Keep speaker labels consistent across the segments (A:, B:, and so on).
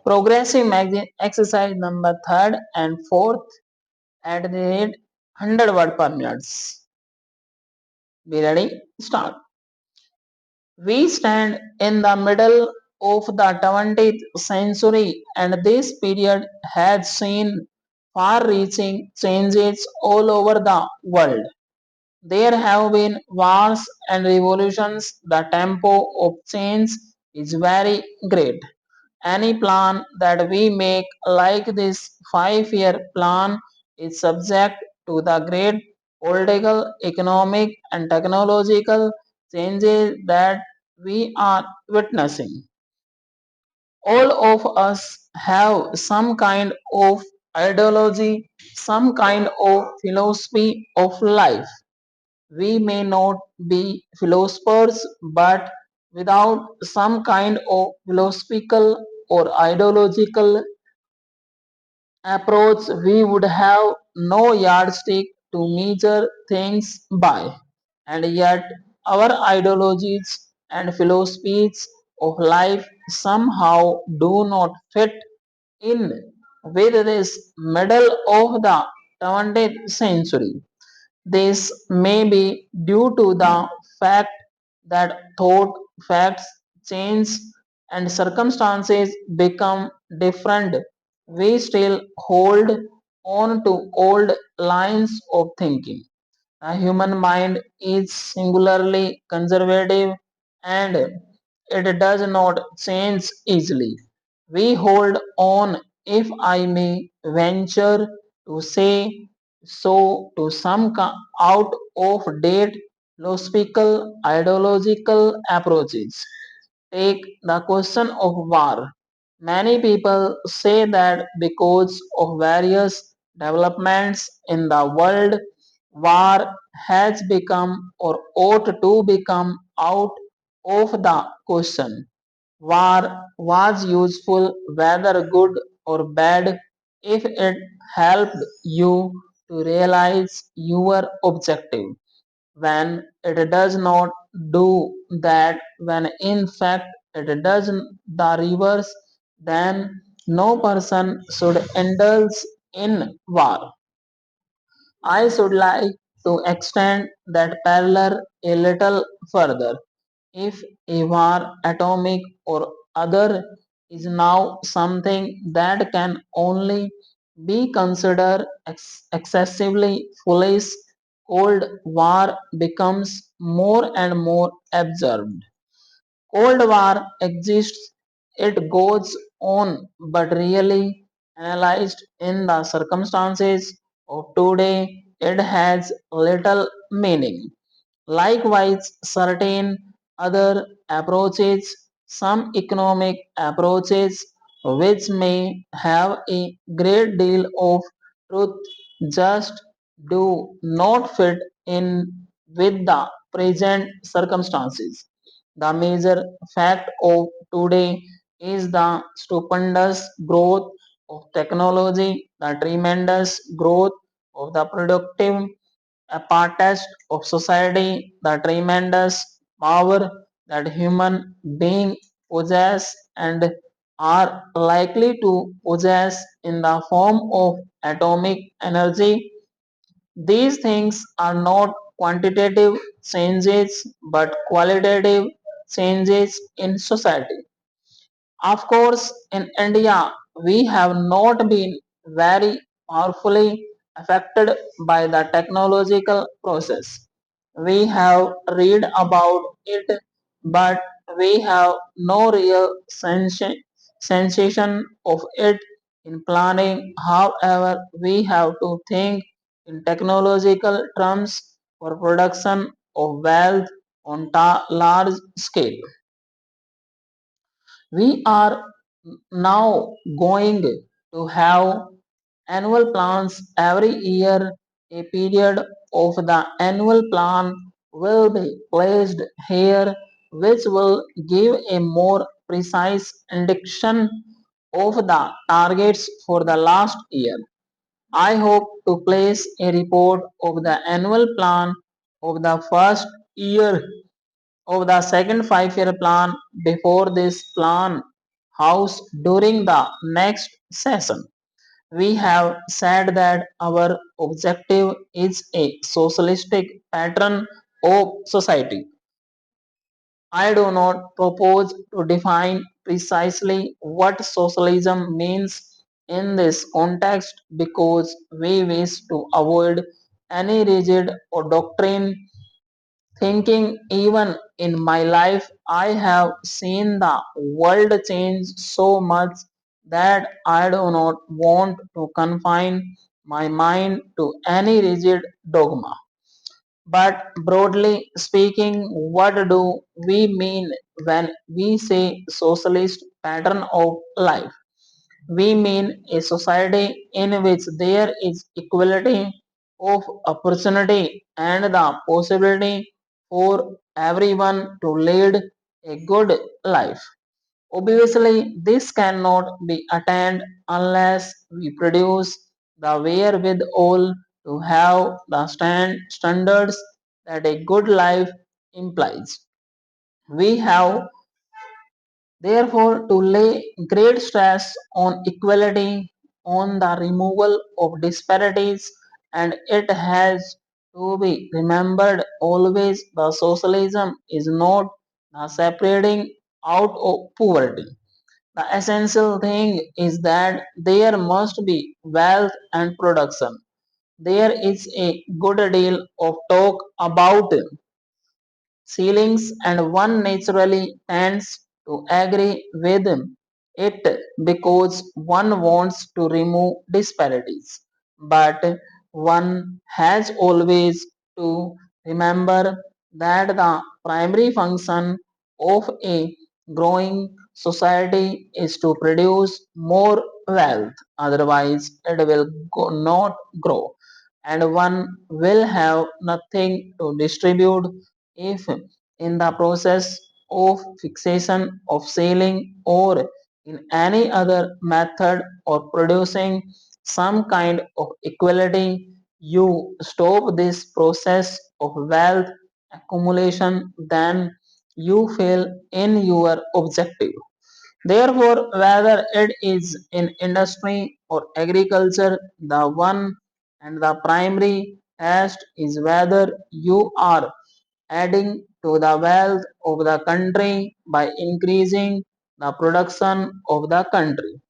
A: Progressive exercise number third and fourth at the rate 100 word per minute. Be ready? Start. We stand in the middle of the 20th century, and this period has seen far reaching changes all over the world. There have been wars and revolutions. The tempo of change is very great. Any plan that we make, like this 5-year plan, is subject to the great political, economic, and technological changes that we are witnessing. All of us have some kind of ideology, some kind of philosophy of life. We may not be philosophers, but without some kind of philosophical or ideological approach, we would have no yardstick to measure things by. And yet, our ideologies and philosophies of life somehow do not fit in with this middle of the 20th century. This may be due to the fact that thought, facts change, and circumstances become different. We still hold on to old lines of thinking. The human mind is singularly conservative and it does not change easily. We hold on, if I may venture to say so, to some out of date philosophical ideological approaches. Take the question of war. Many people say that because of various developments in the world, war has become or ought to become out of the question. War was useful, whether good or bad, if it helped you to realize your objective. When it does not do that, when in fact it does the reverse, then no person should indulge in war. I should like to extend that parallel a little further. If a war, atomic or other, is now something that can only be considered excessively foolish, Cold War becomes more and more absurd. Cold War exists, it goes on, but really analyzed in the circumstances of today, it has little meaning. Likewise, certain other approaches, some economic approaches, which may have a great deal of truth, just do not fit in with the present circumstances. The major fact of today is the stupendous growth of technology, the tremendous growth of the productive apparatus of society, the tremendous power that human beings possess and are likely to possess in the form of atomic energy. These things are not quantitative changes but qualitative changes in society. Of course, in India, we have not been very powerfully affected by the technological process. We have read about it, but we have no real sensation of it in planning. However, we have to think in technological terms for production of wealth on large scale. We are now going to have annual plans every year. A period of the annual plan will be placed here, which will give a more precise indication of the targets for the last year. I hope to place a report of the annual plan of the first year of the second 5-year plan before this plan. house during the next session. We have said that our objective is a socialistic pattern of society. I do not propose to define precisely what socialism means in this context because we wish to avoid any rigid or doctrine thinking. Even in my life, I have seen the world change so much that I do not want to confine my mind to any rigid dogma. But broadly speaking, what do we mean when we say socialist pattern of life? We mean a society in which there is equality of opportunity and the possibility for everyone to lead a good life. Obviously, this cannot be attained unless we produce the wherewithal to have the standards that a good life implies. We have therefore to lay great stress on equality, on the removal of disparities, and it has to be remembered always the socialism is not the separating out of poverty. The essential thing is that there must be wealth and production. There is a good deal of talk about ceilings, and one naturally tends to agree with it because one wants to remove disparities. But one has always to remember that the primary function of a growing society is to produce more wealth, otherwise, it will not grow, and one will have nothing to distribute if in the process of fixation of ceiling or in any other method or producing some kind of equality you stop this process of wealth accumulation, then you fail in your objective. Therefore, whether it is in industry or agriculture, the one and the primary test is whether you are adding to the wealth of the country by increasing the production of the country.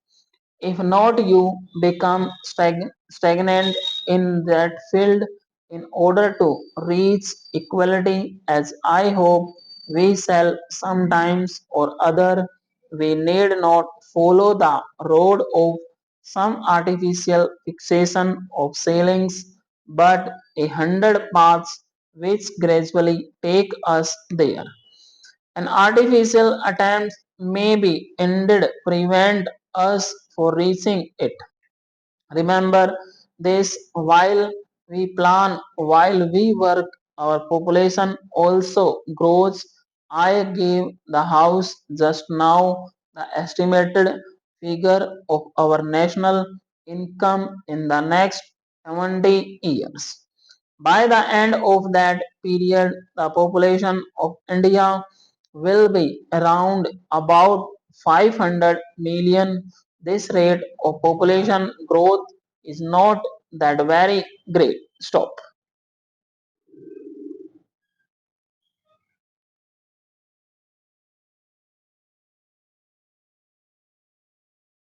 A: If not, you become stagnant in that field. In order to reach equality, as I hope we shall sometimes or other, we need not follow the road of some artificial fixation of ceilings, but 100 paths which gradually take us there. An artificial attempt may be indeed prevent us for reaching it. Remember this while we plan, while we work, our population also grows. I gave the house just now the estimated figure of our national income in the next 70 years. By the end of that period, the population of India will be around about 500 million. This rate of population growth is not that very great. Stop.